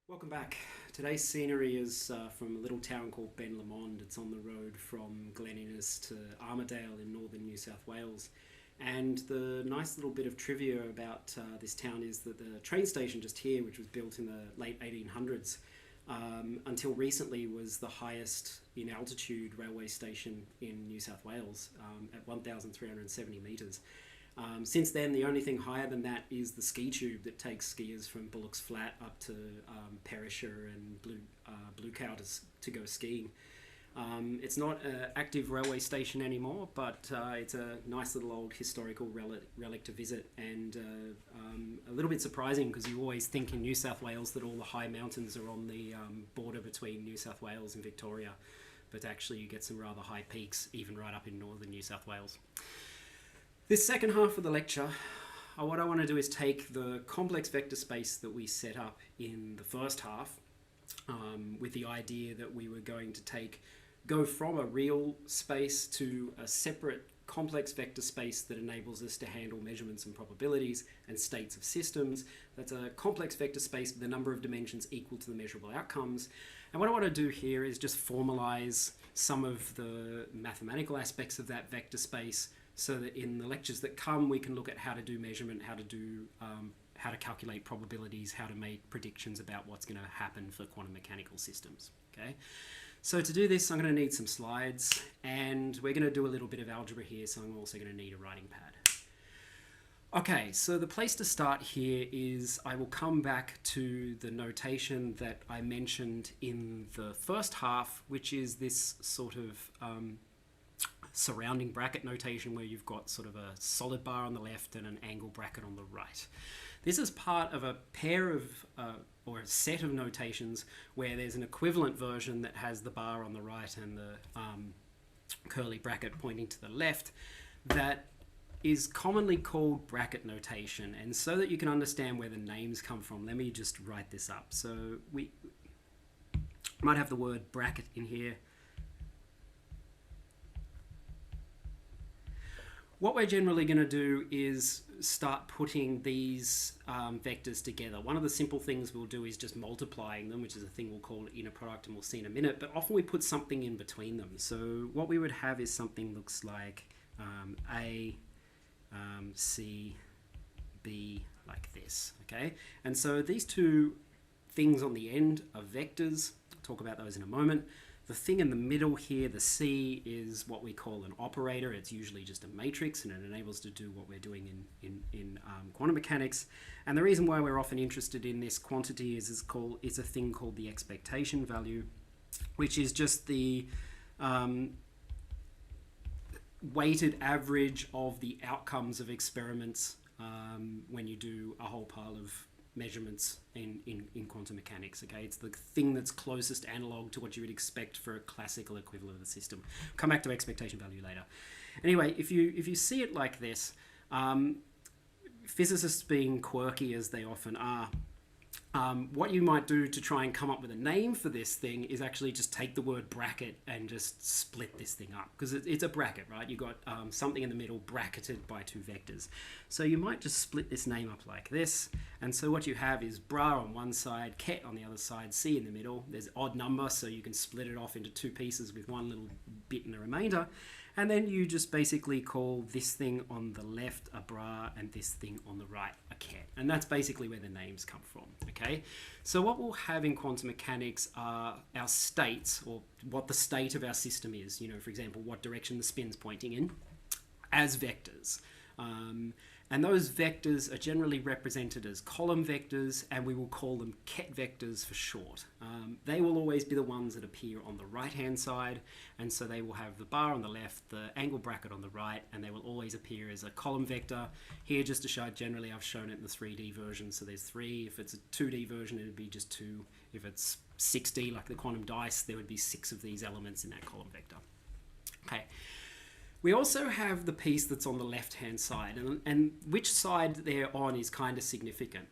Welcome back. Today's scenery is from a little town called Ben Lomond. It's on the road from Glen to Armidale in northern New South Wales. And the nice little bit of trivia about this town is that the train station just here, which was built in the late 1800s, until recently was the highest in altitude railway station in New South Wales at 1,370 metres. Since then, the only thing higher than that is the ski tube that takes skiers from Bullock's Flat up to Perisher and Blue Cow to go skiing. It's not an active railway station anymore, but it's a nice little old historical relic to visit, and a little bit surprising because you always think in New South Wales that all the high mountains are on the border between New South Wales and Victoria, but actually you get some rather high peaks even right up in northern New South Wales. This second half of the lecture, what I want to do is take the complex vector space that we set up in the first half with the idea that we were going to go from a real space to a separate complex vector space that enables us to handle measurements and probabilities and states of systems. That's a complex vector space with a number of dimensions equal to the measurable outcomes. And what I want to do here is just formalize some of the mathematical aspects of that vector space, so that in the lectures that come, we can look at how to do measurement, how to calculate probabilities, how to make predictions about what's going to happen for quantum mechanical systems. Okay, so to do this, I'm going to need some slides, and we're going to do a little bit of algebra here, so I'm also going to need a writing pad. Okay, so the place to start here is I will come back to the notation that I mentioned in the first half, which is this sort of surrounding bracket notation where you've got sort of a solid bar on the left and an angle bracket on the right. This is part of a pair of or a set of notations where there's an equivalent version that has the bar on the right and the curly bracket pointing to the left that is commonly called bracket notation. And so that you can understand where the names come from, let me just write this up. So we might have the word bracket in here. What we're generally going to do is start putting these vectors together. One of the simple things we'll do is just multiplying them, which is a thing we'll call inner product, and we'll see in a minute, but often we put something in between them. So what we would have is something looks like A, C, B, like this, okay? And so these two things on the end are vectors. I'll talk about those in a moment. The thing in the middle here, the C, is what we call an operator. It's usually just a matrix, and it enables us to do what we're doing in quantum mechanics. And the reason why we're often interested in this quantity is a thing called the expectation value, which is just the weighted average of the outcomes of experiments when you do a whole pile of measurements in quantum mechanics. Okay, it's the thing that's closest analog to what you would expect for a classical equivalent of the system. Come back to expectation value later. Anyway, if you see it like this, physicists being quirky as they often are, what you might do to try and come up with a name for this thing is actually just take the word bracket and just split this thing up, because it's a bracket, right? You've got something in the middle bracketed by two vectors. So you might just split this name up like this, and so what you have is bra on one side, ket on the other side, C in the middle. There's odd number, so you can split it off into two pieces with one little bit in the remainder. And then you just basically call this thing on the left a bra and this thing on the right a ket. And that's basically where the names come from, okay? So what we'll have in quantum mechanics are our states, or what the state of our system is. You know, for example, what direction the spin's pointing in, as vectors. And those vectors are generally represented as column vectors, and we will call them ket vectors for short. They will always be the ones that appear on the right-hand side, and so they will have the bar on the left, the angle bracket on the right, and they will always appear as a column vector. Here, just to show, generally I've shown it in the 3D version, so there's 3. If it's a 2D version, it would be just 2. If it's 6D, like the quantum dice, there would be 6 of these elements in that column vector. Okay. We also have the piece that's on the left-hand side, and which side they're on is kind of significant.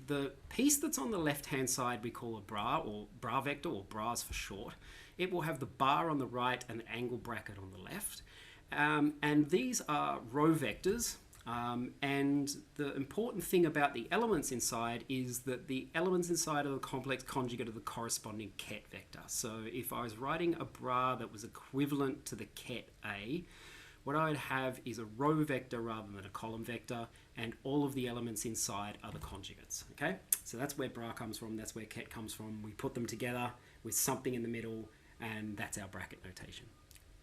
The piece that's on the left-hand side we call a bra, or bra vector, or bras for short. It will have the bar on the right and the angle bracket on the left. And these are row vectors, And the important thing about the elements inside is that the elements inside are the complex conjugate of the corresponding ket vector. So if I was writing a bra that was equivalent to the ket A, what I would have is a row vector rather than a column vector, and all of the elements inside are the conjugates, okay? So that's where bra comes from, that's where ket comes from. We put them together with something in the middle, and that's our bracket notation.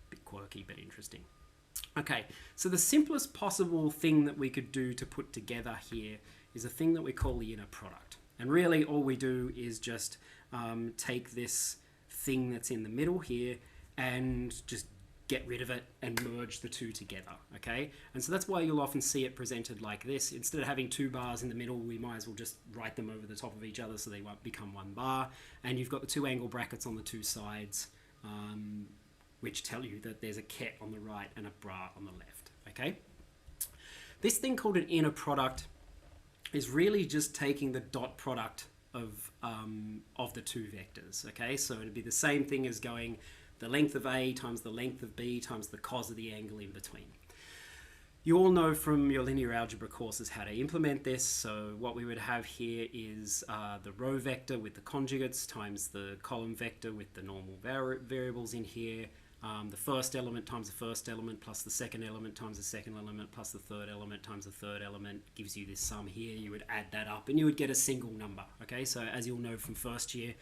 Bit quirky, but interesting. Okay, so the simplest possible thing that we could do to put together here is a thing that we call the inner product. And really all we do is just take this thing that's in the middle here and just get rid of it and merge the two together, okay? And so that's why you'll often see it presented like this. Instead of having two bars in the middle, we might as well just write them over the top of each other so they won't become one bar. And you've got the two angle brackets on the two sides, which tell you that there's a ket on the right and a bra on the left, okay? This thing called an inner product is really just taking the dot product of the two vectors, okay? So it'd be the same thing as going the length of A times the length of B times the cos of the angle in between. You all know from your linear algebra courses how to implement this. So what we would have here is the row vector with the conjugates times the column vector with the normal variables in here. The first element times the first element plus the second element times the second element plus the third element times the third element gives you this sum here. You would add that up and you would get a single number. Okay, so as you'll know from first year,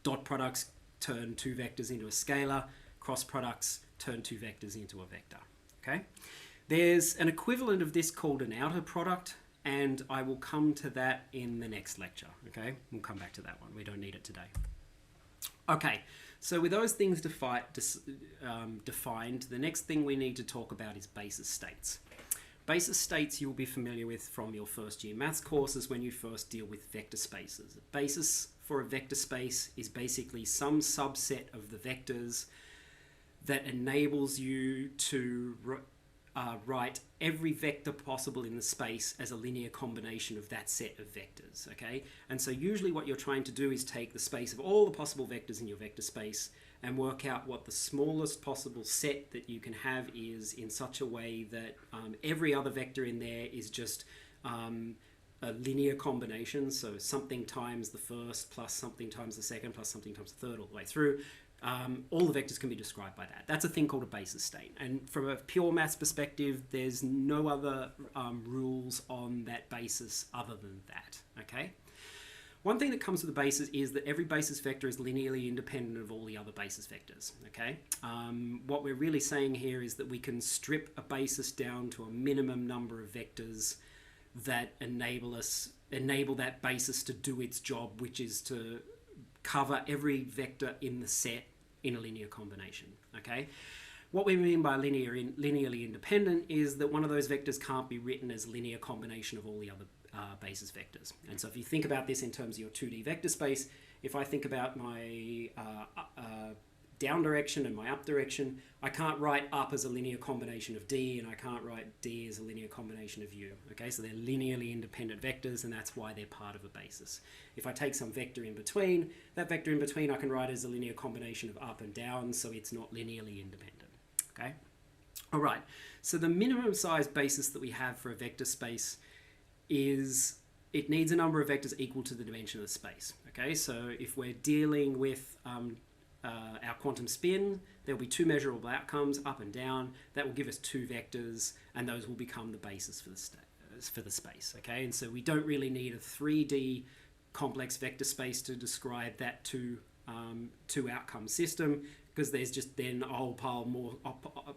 dot products turn two vectors into a scalar, cross products turn two vectors into a vector. Okay, there's an equivalent of this called an outer product, and I will come to that in the next lecture. Okay, we'll come back to that one. We don't need it today. Okay, so with those things defined, the next thing we need to talk about is basis states. Basis states you'll be familiar with from your first year maths courses when you first deal with vector spaces. A basis for a vector space is basically some subset of the vectors that enables you to write every vector possible in the space as a linear combination of that set of vectors, okay? And so usually what you're trying to do is take the space of all the possible vectors in your vector space and work out what the smallest possible set that you can have is in such a way that every other vector in there is just a linear combination, so something times the first plus something times the second plus something times the third all the way through. All the vectors can be described by that. That's a thing called a basis state. And from a pure maths perspective, there's no other rules on that basis other than that, okay? One thing that comes with the basis is that every basis vector is linearly independent of all the other basis vectors, okay? What we're really saying here is that we can strip a basis down to a minimum number of vectors that enable that basis to do its job, which is to cover every vector in the set in a linear combination, okay? What we mean by linearly independent is that one of those vectors can't be written as a linear combination of all the other basis vectors. And so if you think about this in terms of your 2D vector space, if I think about my down direction and my up direction, I can't write up as a linear combination of D, and I can't write D as a linear combination of U. Okay, so they're linearly independent vectors, and that's why they're part of a basis. If I take some vector in between, that vector in between I can write as a linear combination of up and down, so it's not linearly independent. Okay, all right, so the minimum size basis that we have for a vector space is it needs a number of vectors equal to the dimension of the space. Okay, so if we're dealing with our quantum spin, there'll be two measurable outcomes, up and down. That will give us two vectors, and those will become the basis for the space. Okay, and so we don't really need a 3D complex vector space to describe that two outcome system, because there's just then a whole pile more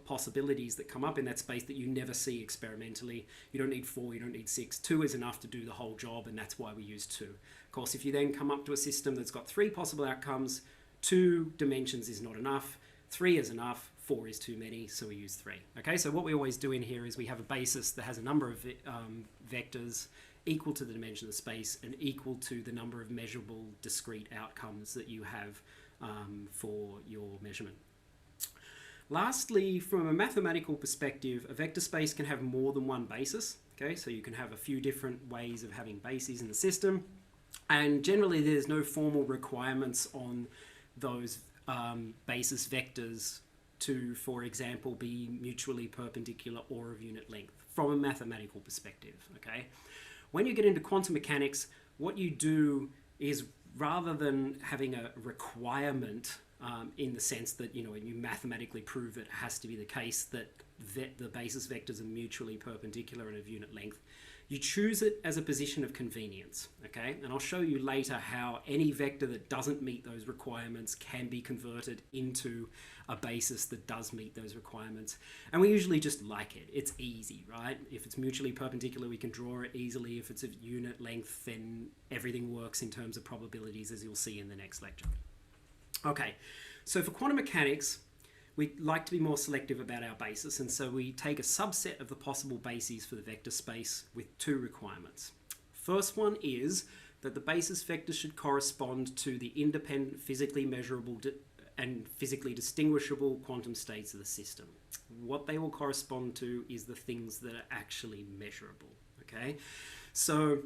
possibilities that come up in that space that you never see experimentally. You don't need 4, you don't need 6. 2 is enough to do the whole job, and that's why we use 2. Of course, if you then come up to a system that's got 3 possible outcomes, 2 dimensions is not enough, 3 is enough, 4 is too many, so we use 3. Okay, so what we always do in here is we have a basis that has a number of vectors equal to the dimension of the space and equal to the number of measurable discrete outcomes that you have for your measurement. Lastly, from a mathematical perspective, a vector space can have more than one basis. Okay, so you can have a few different ways of having bases in the system, and generally there's no formal requirements on those basis vectors to, for example, be mutually perpendicular or of unit length. from a mathematical perspective, okay? When you get into quantum mechanics, what you do is, rather than having a requirement in the sense that, you mathematically prove it has to be the case that the basis vectors are mutually perpendicular and of unit length, you choose it as a position of convenience, okay? And I'll show you later how any vector that doesn't meet those requirements can be converted into a basis that does meet those requirements. And we usually just like it. It's easy, right? If it's mutually perpendicular, we can draw it easily. If it's of unit length, then everything works in terms of probabilities, as you'll see in the next lecture. Okay, so for quantum mechanics, we like to be more selective about our basis, and so we take a subset of the possible bases for the vector space with two requirements. First one is that the basis vector should correspond to the independent, physically measurable and physically distinguishable quantum states of the system. What they will correspond to is the things that are actually measurable, okay? So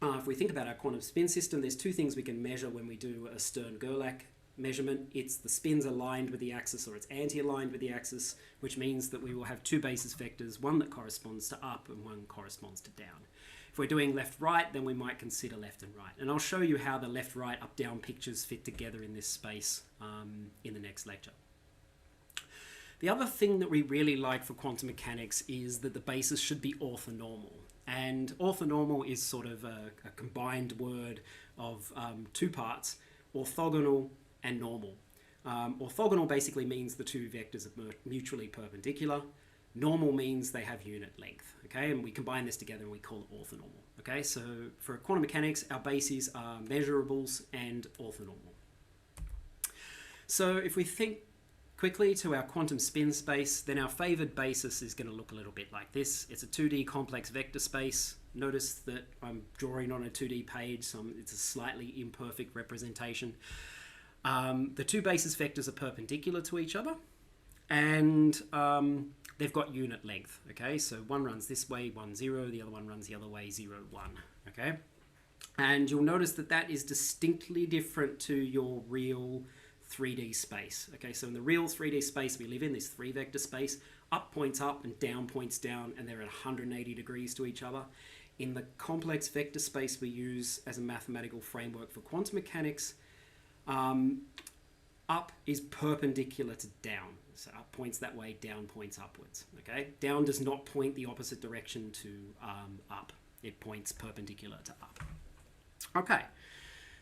if we think about our quantum spin system, there's two things we can measure when we do a Stern-Gerlach measurement. It's the spins aligned with the axis or it's anti-aligned with the axis, which means that we will have two basis vectors, one that corresponds to up and one corresponds to down. If we're doing left-right, then we might consider left and right. And I'll show you how the left-right, up-down pictures fit together in this space in the next lecture. The other thing that we really like for quantum mechanics is that the basis should be orthonormal. And orthonormal is sort of a combined word of two parts, orthogonal and normal. Orthogonal basically means the two vectors are mutually perpendicular. Normal means they have unit length, okay? And we combine this together and we call it orthonormal, okay? So for quantum mechanics, our bases are measurables and orthonormal. So if we think quickly to our quantum spin space, then our favored basis is going to look a little bit like this. It's a 2D complex vector space. Notice that I'm drawing on a 2D page, so it's a slightly imperfect representation. The two basis vectors are perpendicular to each other, and they've got unit length, okay? So one runs this way, 1, 0, the other one runs the other way, 0, 1, okay? And you'll notice that that is distinctly different to your real 3D space, okay? So in the real 3D space we live in, this 3-vector space, up points up and down points down, and they're at 180 degrees to each other. In the complex vector space we use as a mathematical framework for quantum mechanics, up is perpendicular to down. So up points that way, down points upwards, okay? Down does not point the opposite direction to up. It points perpendicular to up. Okay,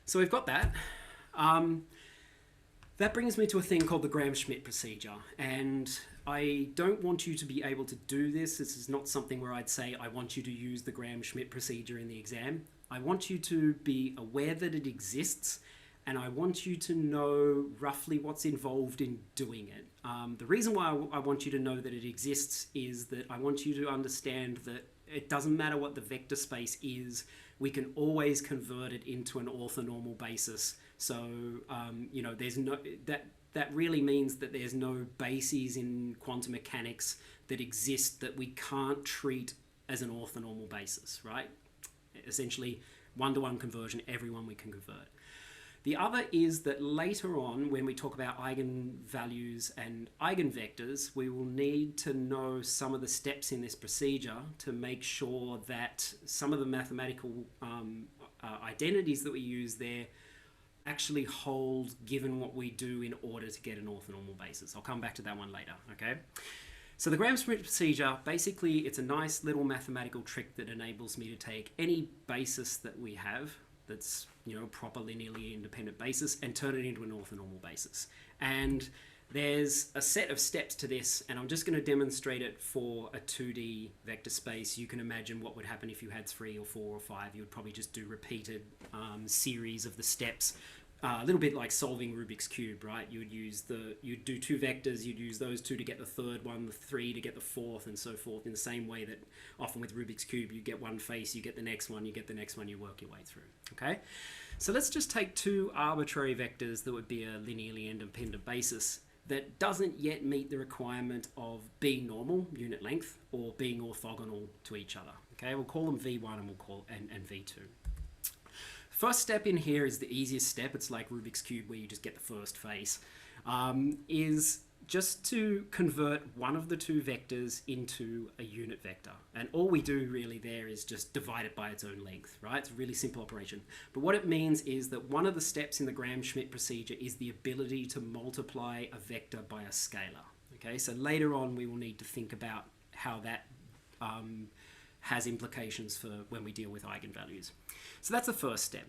so we've got that. That brings me to a thing called the Gram-Schmidt procedure, and I don't want you to be able to do this. This is not something where I'd say I want you to use the Gram-Schmidt procedure in the exam. I want you to be aware that it exists, and I want you to know roughly what's involved in doing it. The reason why I want you to know that it exists is that I want you to understand that it doesn't matter what the vector space is, we can always convert it into an orthonormal basis. So, there's no, that really means that there's no bases in quantum mechanics that exist that we can't treat as an orthonormal basis, right? Essentially, one-to-one conversion, everyone we can convert. The other is that later on, when we talk about eigenvalues and eigenvectors, we will need to know some of the steps in this procedure to make sure that some of the mathematical identities that we use there actually hold given what we do in order to get an orthonormal basis. I'll come back to that one later, okay? So the Gram-Schmidt procedure, basically it's a nice little mathematical trick that enables me to take any basis that we have that's, proper linearly independent basis and turn it into an orthonormal basis. And there's a set of steps to this, and I'm just going to demonstrate it for a 2D vector space. You can imagine what would happen if you had 3 or 4 or 5. You would probably just do repeated series of the steps. A little bit like solving Rubik's Cube, right? You'd do 2 vectors, you'd use those 2 to get the third one, the 3 to get the fourth, and so forth, in the same way that often with Rubik's Cube, you get one face, you get the next one, you get the next one, you work your way through, okay? So let's just take 2 arbitrary vectors that would be a linearly independent basis that doesn't yet meet the requirement of being normal, unit length, or being orthogonal to each other, okay? We'll call them V1 and we'll call and V2. First step in here is the easiest step. It's like Rubik's Cube where you just get the first face. Is just to convert one of the two vectors into a unit vector. And all we do really there is just divide it by its own length, right? It's a really simple operation. But what it means is that one of the steps in the Gram-Schmidt procedure is the ability to multiply a vector by a scalar. Okay, so later on we will need to think about how that has implications for when we deal with eigenvalues. So that's the first step.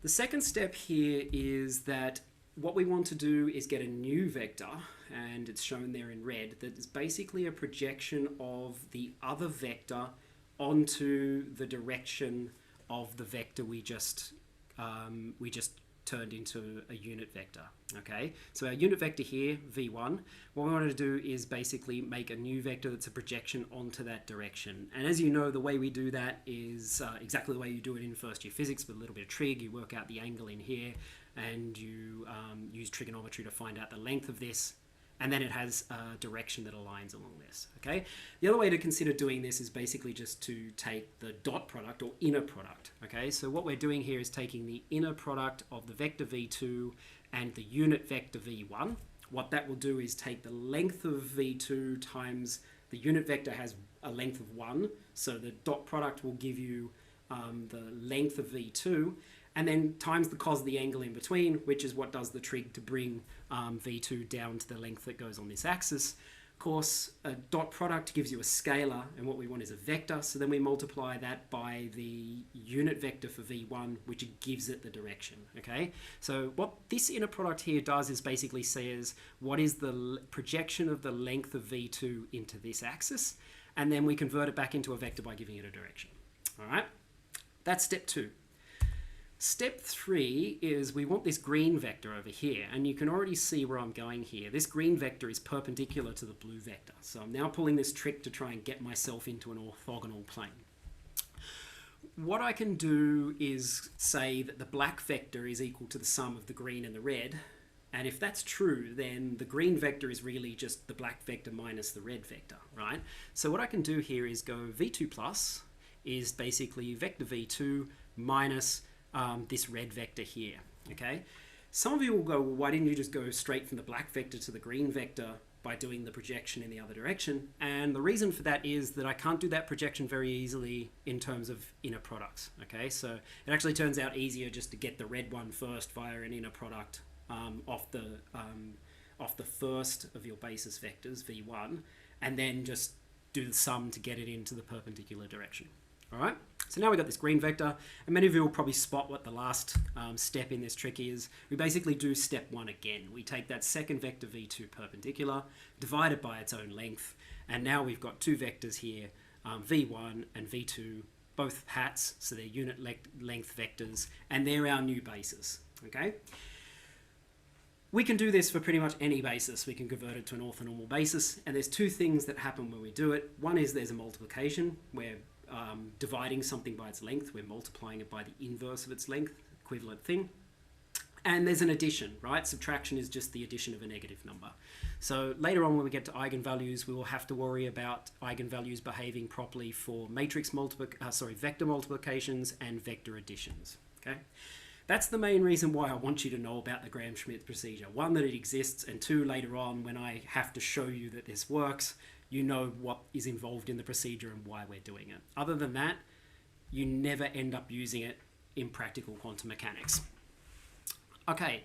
The second step here is that what we want to do is get a new vector, and it's shown there in red, that is basically a projection of the other vector onto the direction of the vector we just turned into a unit vector. Okay, so our unit vector here, v1, what we want to do is basically make a new vector that's a projection onto that direction. And as you know, the way we do that is exactly the way you do it in first year physics, with a little bit of trig. You work out the angle in here, and you use trigonometry to find out the length of this, and then it has a direction that aligns along this. Okay. The other way to consider doing this is basically just to take the dot product or inner product. Okay. So what we're doing here is taking the inner product of the vector v2 and the unit vector v1. What that will do is take the length of v2 times the unit vector has a length of 1, so the dot product will give you the length of v2, and then times the cos of the angle in between, which is what does the trig to bring v2 down to the length that goes on this axis. Of course, a dot product gives you a scalar, and what we want is a vector, so then we multiply that by the unit vector for v1, which gives it the direction. Okay, so what this inner product here does is basically says what is the projection of the length of v2 into this axis, and then we convert it back into a vector by giving it a direction. All right, that's step 2. Step 3 is we want this green vector over here, and you can already see where I'm going here. This green vector is perpendicular to the blue vector, so I'm now pulling this trick to try and get myself into an orthogonal plane. What I can do is say that the black vector is equal to the sum of the green and the red, and if that's true, then the green vector is really just the black vector minus the red vector, right? So what I can do here is go v2 plus is basically vector v2 minus this red vector here. Okay, some of you will go, well, why didn't you just go straight from the black vector to the green vector by doing the projection in the other direction? And the reason for that is that I can't do that projection very easily in terms of inner products. Okay, so it actually turns out easier just to get the red one first via an inner product off the first of your basis vectors, v1, and then just do the sum to get it into the perpendicular direction. All right, so now we've got this green vector, and many of you will probably spot what the last step in this trick is. We basically do step 1 again. We take that second vector v2 perpendicular, divide it by its own length, and now we've got two vectors here, v1 and v2, both hats, so they're unit length vectors, and they're our new basis. Okay, we can do this for pretty much any basis. We can convert it to an orthonormal basis, and there's two things that happen when we do it. One is there's a multiplication, where dividing something by its length, we're multiplying it by the inverse of its length, equivalent thing. And there's an addition, right? Subtraction is just the addition of a negative number. So later on when we get to eigenvalues, we will have to worry about eigenvalues behaving properly for vector multiplications and vector additions. Okay, that's the main reason why I want you to know about the Gram-Schmidt procedure. One, that it exists, and two, later on when I have to show you that this works, you know what is involved in the procedure and why we're doing it. Other than that, you never end up using it in practical quantum mechanics. Okay,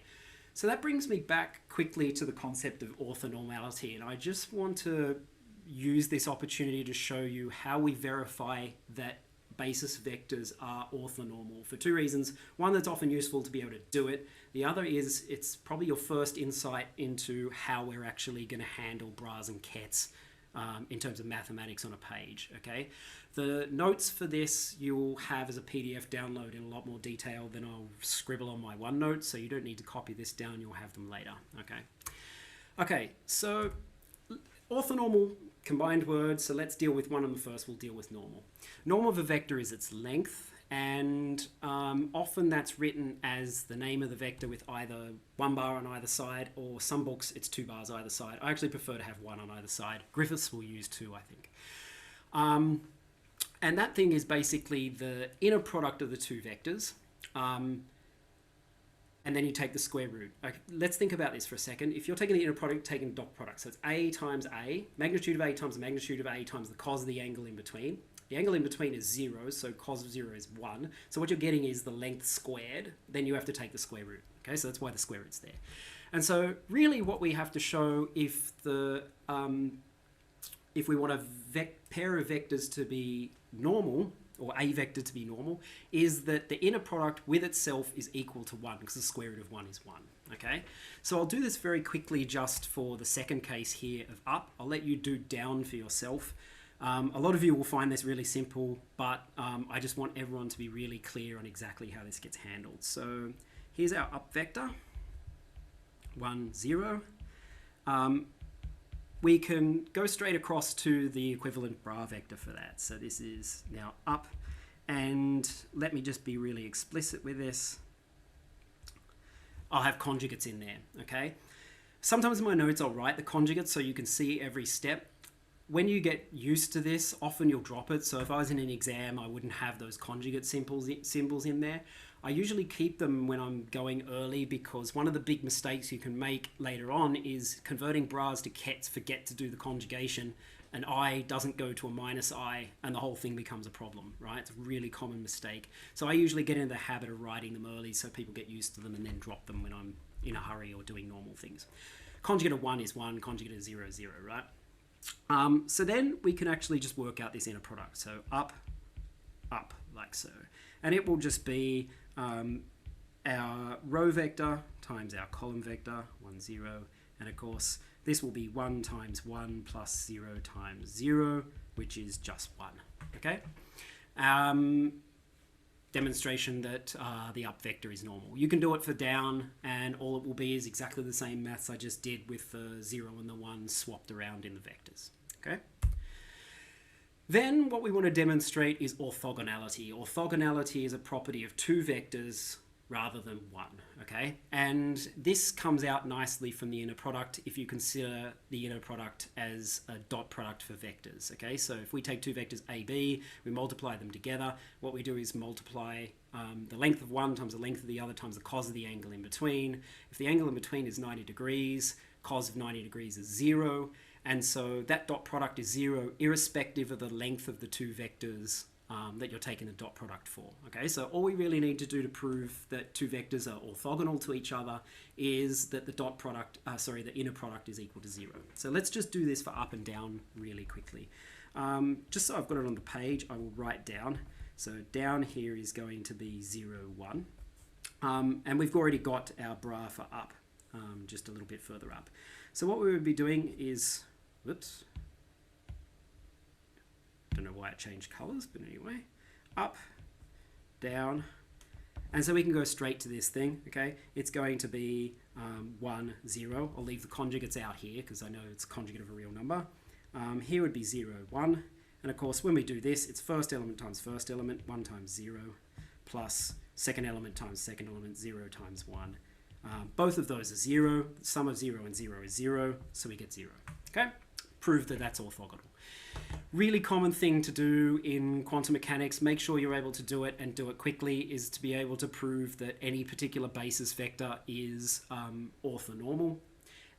so that brings me back quickly to the concept of orthonormality, and I just want to use this opportunity to show you how we verify that basis vectors are orthonormal for two reasons. One, that's often useful to be able to do it. The other is it's probably your first insight into how we're actually going to handle bras and kets in terms of mathematics on a page. Okay, the notes for this you'll have as a PDF download in a lot more detail than I'll scribble on my OneNote, so you don't need to copy this down, you'll have them later. Okay, so orthonormal, combined words, so let's deal with one of them first. We'll deal with normal. Normal of a vector is its length, and often that's written as the name of the vector with either one bar on either side, or some books it's 2 bars either side. I actually prefer to have one on either side. Griffiths will use 2, I think. And that thing is basically the inner product of the two vectors. and then you take the square root. Okay, let's think about this for a second. If you're taking the inner product, taking the dot product, so it's a times a, magnitude of a times the magnitude of a times the cos of the angle in between. The angle in between is 0, so cos of 0 is 1. So what you're getting is the length squared. Then you have to take the square root. Okay, so that's why the square root's there. And so really what we have to show if we want a pair of vectors to be normal, or a vector to be normal, is that the inner product with itself is equal to 1, because the square root of 1 is 1. Okay, so I'll do this very quickly just for the second case here of up. I'll let you do down for yourself. A lot of you will find this really simple, but I just want everyone to be really clear on exactly how this gets handled. So here's our up vector, 1, 0. We can go straight across to the equivalent bra vector for that. So this is now up, and let me just be really explicit with this. I'll have conjugates in there, okay? Sometimes in my notes I'll write the conjugates so you can see every step. When you get used to this, often you'll drop it. So if I was in an exam, I wouldn't have those conjugate symbols in there. I usually keep them when I'm going early, because one of the big mistakes you can make later on is converting bras to kets, forget to do the conjugation, an I doesn't go to a minus I, and the whole thing becomes a problem, right? It's a really common mistake. So I usually get into the habit of writing them early so people get used to them and then drop them when I'm in a hurry or doing normal things. Conjugate of 1 is 1, conjugate of 0 is 0, right? So then we can actually just work out this inner product. So up, up, like so. And it will just be our row vector times our column vector, 1, 0. And of course, this will be 1 times 1 plus 0 times 0, which is just 1. Okay? Demonstration that the up vector is normal. You can do it for down, and all it will be is exactly the same maths I just did with the 0 and the 1 swapped around in the vectors. Okay? Then what we want to demonstrate is orthogonality. Orthogonality is a property of two vectors rather than one, okay? And this comes out nicely from the inner product if you consider the inner product as a dot product for vectors, okay? So if we take two vectors a, b, we multiply them together, what we do is multiply the length of one times the length of the other times the cos of the angle in between. If the angle in between is 90 degrees, cos of 90 degrees is 0, and so that dot product is 0 irrespective of the length of the two vectors that you're taking the dot product for. Okay, so all we really need to do to prove that two vectors are orthogonal to each other is that the dot product, the inner product is equal to 0. So let's just do this for up and down really quickly. Just so I've got it on the page, I will write down. So down here is going to be 0, 1. And we've already got our bra for up, just a little bit further up. So what we would be doing is, whoops, don't know why it changed colors, but anyway, up, down, and so we can go straight to this thing, okay? It's going to be 1, 0. I'll leave the conjugates out here because I know it's conjugate of a real number. Here would be 0, 1, and of course when we do this, it's first element times first element, 1 times 0, plus second element times second element, 0 times 1. Both of those are 0. The sum of 0 and 0 is 0, so we get 0. Okay? Prove that that's orthogonal. Really common thing to do in quantum mechanics, make sure you're able to do it and do it quickly, is to be able to prove that any particular basis vector is orthonormal.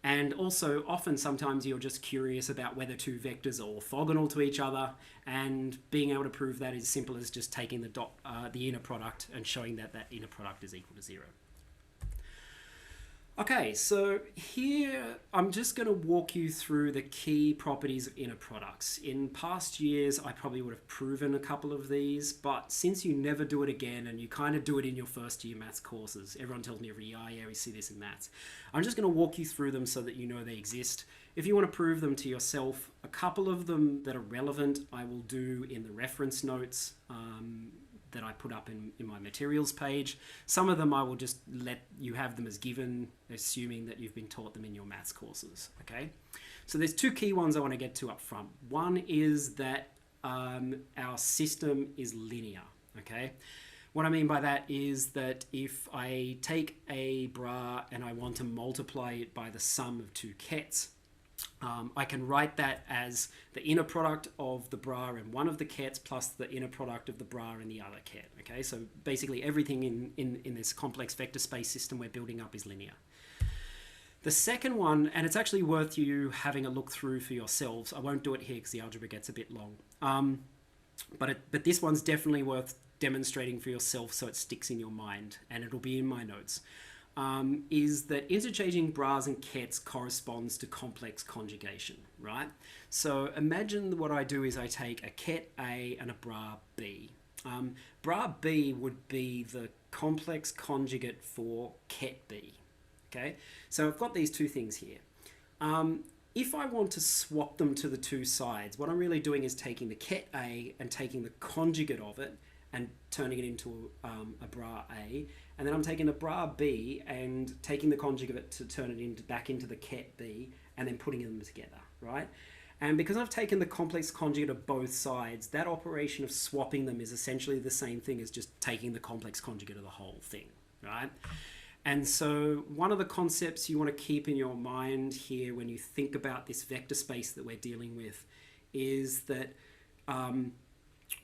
And also, often, sometimes you're just curious about whether two vectors are orthogonal to each other, and being able to prove that is simple as just taking the inner product and showing that that inner product is equal to 0. Okay, so here I'm just going to walk you through the key properties of inner products. In past years, I probably would have proven a couple of these, but since you never do it again and you kind of do it in your first year maths courses, everyone tells me every year, yeah, we see this in maths. I'm just going to walk you through them so that you know they exist. If you want to prove them to yourself, a couple of them that are relevant I will do in the reference notes that I put up in my materials page. Some of them I will just let you have them as given, assuming that you've been taught them in your maths courses, okay? So there's two key ones I want to get to up front. One is that our system is linear, okay? What I mean by that is that if I take a bra and I want to multiply it by the sum of two kets, I can write that as the inner product of the bra and one of the kets plus the inner product of the bra and the other ket. Okay, so basically everything in this complex vector space system we're building up is linear. The second one, and it's actually worth you having a look through for yourselves. I won't do it here because the algebra gets a bit long. But this one's definitely worth demonstrating for yourself so it sticks in your mind, and it'll be in my notes. Is that interchanging bras and kets corresponds to complex conjugation, right? So imagine what I do is I take a ket A and a bra B. Bra B would be the complex conjugate for ket B, okay? So I've got these two things here. If I want to swap them to the two sides, what I'm really doing is taking the ket A and taking the conjugate of it and turning it into a bra A, and then I'm taking a bra B and taking the conjugate of it to turn it back into the ket B, and then putting them together, right? And because I've taken the complex conjugate of both sides, that operation of swapping them is essentially the same thing as just taking the complex conjugate of the whole thing, right? And so one of the concepts you want to keep in your mind here when you think about this vector space that we're dealing with is that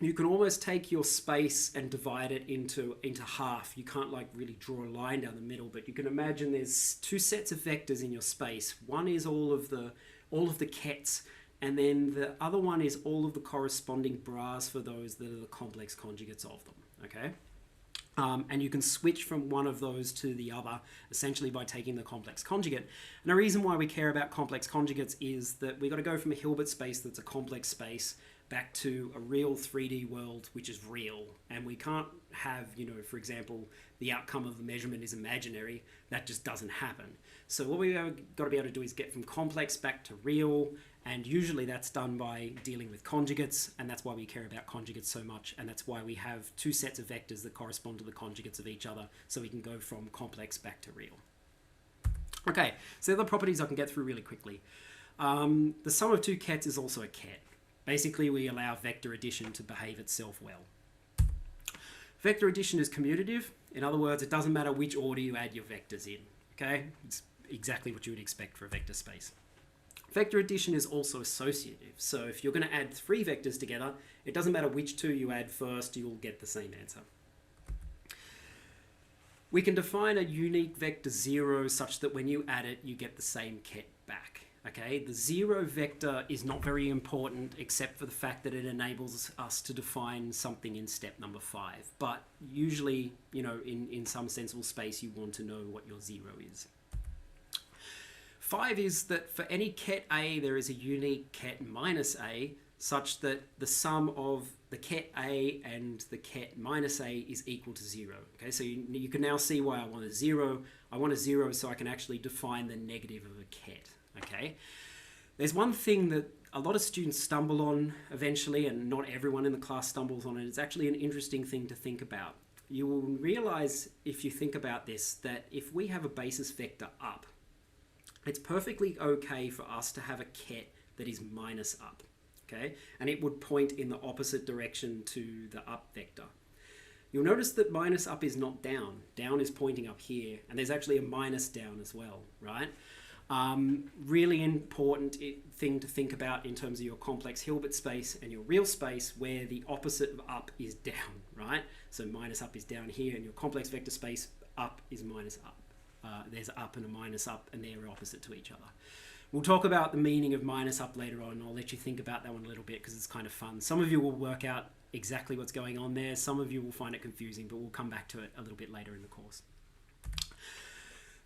you can almost take your space and divide it into half. You can't like really draw a line down the middle, but you can imagine there's two sets of vectors in your space. One is all of the kets, and then the other one is all of the corresponding bras for those that are the complex conjugates of them, okay? And you can switch from one of those to the other essentially by taking the complex conjugate. And the reason why we care about complex conjugates is that we've got to go from a Hilbert space that's a complex space back to a real 3D world, which is real. And we can't have, for example, the outcome of the measurement is imaginary. That just doesn't happen. So what we've got to be able to do is get from complex back to real. And usually that's done by dealing with conjugates. And that's why we care about conjugates so much. And that's why we have two sets of vectors that correspond to the conjugates of each other. So we can go from complex back to real. Okay, so the other properties I can get through really quickly. The sum of two kets is also a ket. Basically, we allow vector addition to behave itself well. Vector addition is commutative. In other words, it doesn't matter which order you add your vectors in. Okay, it's exactly what you would expect for a vector space. Vector addition is also associative. So if you're going to add three vectors together, it doesn't matter which two you add first, you'll get the same answer. We can define a unique vector 0 such that when you add it, you get the same ket back. Okay, the 0 vector is not very important except for the fact that it enables us to define something in step number 5. But usually, in some sensible space, you want to know what your 0 is. 5 is that for any ket A, there is a unique ket minus A such that the sum of the ket A and the ket minus A is equal to 0. Okay, so you can now see why I want a 0. I want a 0 so I can actually define the negative of a ket. Okay, there's one thing that a lot of students stumble on eventually, and not everyone in the class stumbles on it. It's actually an interesting thing to think about. You will realize if you think about this that if we have a basis vector up, it's perfectly okay for us to have a ket that is minus up, okay? And it would point in the opposite direction to the up vector. You'll notice that minus up is not down. Down is pointing up here, and there's actually a minus down as well, right? Really important thing to think about in terms of your complex Hilbert space and your real space where the opposite of up is down, right? So minus up is down here, and your complex vector space up is minus up. There's up and a minus up, and they're opposite to each other. We'll talk about the meaning of minus up later on. I'll let you think about that one a little bit because it's kind of fun. Some of you will work out exactly what's going on there. Some of you will find it confusing, but we'll come back to it a little bit later in the course.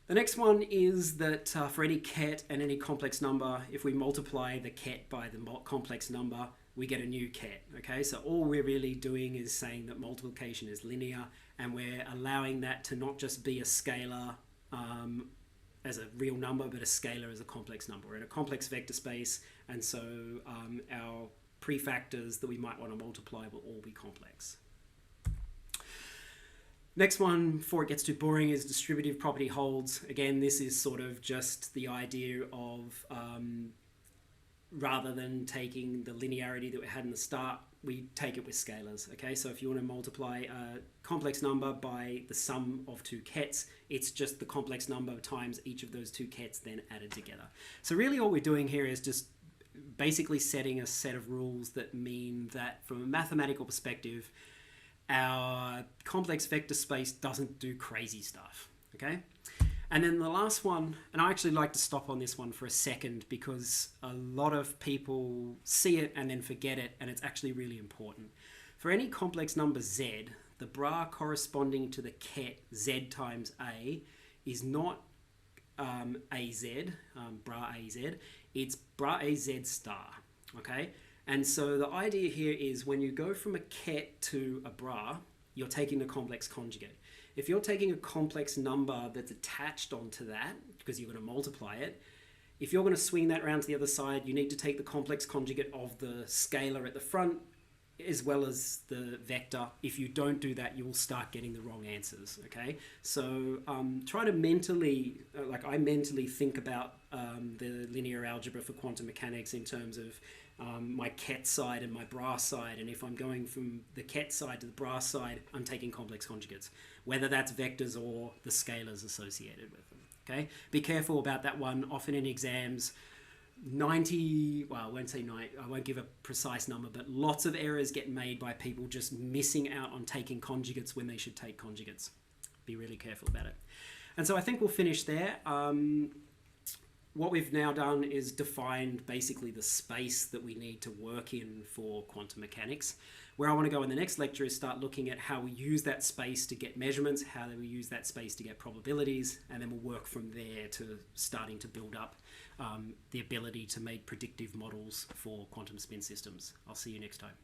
The next one is that for any ket and any complex number, if we multiply the ket by the complex number, we get a new ket. Okay, so all we're really doing is saying that multiplication is linear, and we're allowing that to not just be a scalar as a real number, but a scalar as a complex number. We're in a complex vector space, and so our prefactors that we might want to multiply will all be complex. Next one, before it gets too boring, is distributive property holds. Again, this is sort of just the idea of rather than taking the linearity that we had in the start, we take it with scalars, okay? So if you want to multiply a complex number by the sum of two kets, it's just the complex number times each of those two kets then added together. So really all we're doing here is just basically setting a set of rules that mean that from a mathematical perspective, our complex vector space doesn't do crazy stuff, okay? And then the last one, and I actually like to stop on this one for a second because a lot of people see it and then forget it, and it's actually really important. For any complex number z, the bra corresponding to the ket z times a is not az, bra az, it's bra az star, okay? And so the idea here is when you go from a ket to a bra, you're taking the complex conjugate. If you're taking a complex number that's attached onto that, because you're going to multiply it, if you're going to swing that around to the other side, you need to take the complex conjugate of the scalar at the front as well as the vector. If you don't do that, you will start getting the wrong answers, okay? So try to mentally, like I mentally think about the linear algebra for quantum mechanics in terms of my ket side and my bra side, and if I'm going from the ket side to the bra side, I'm taking complex conjugates, whether that's vectors or the scalars associated with them, okay? Be careful about that one. Often in exams, 90, well, I won't say 90, I won't give a precise number, but lots of errors get made by people just missing out on taking conjugates when they should take conjugates. Be really careful about it. And so I think we'll finish there. What we've now done is defined basically the space that we need to work in for quantum mechanics. Where I want to go in the next lecture is start looking at how we use that space to get measurements, how we use that space to get probabilities, and then we'll work from there to starting to build up the ability to make predictive models for quantum spin systems. I'll see you next time.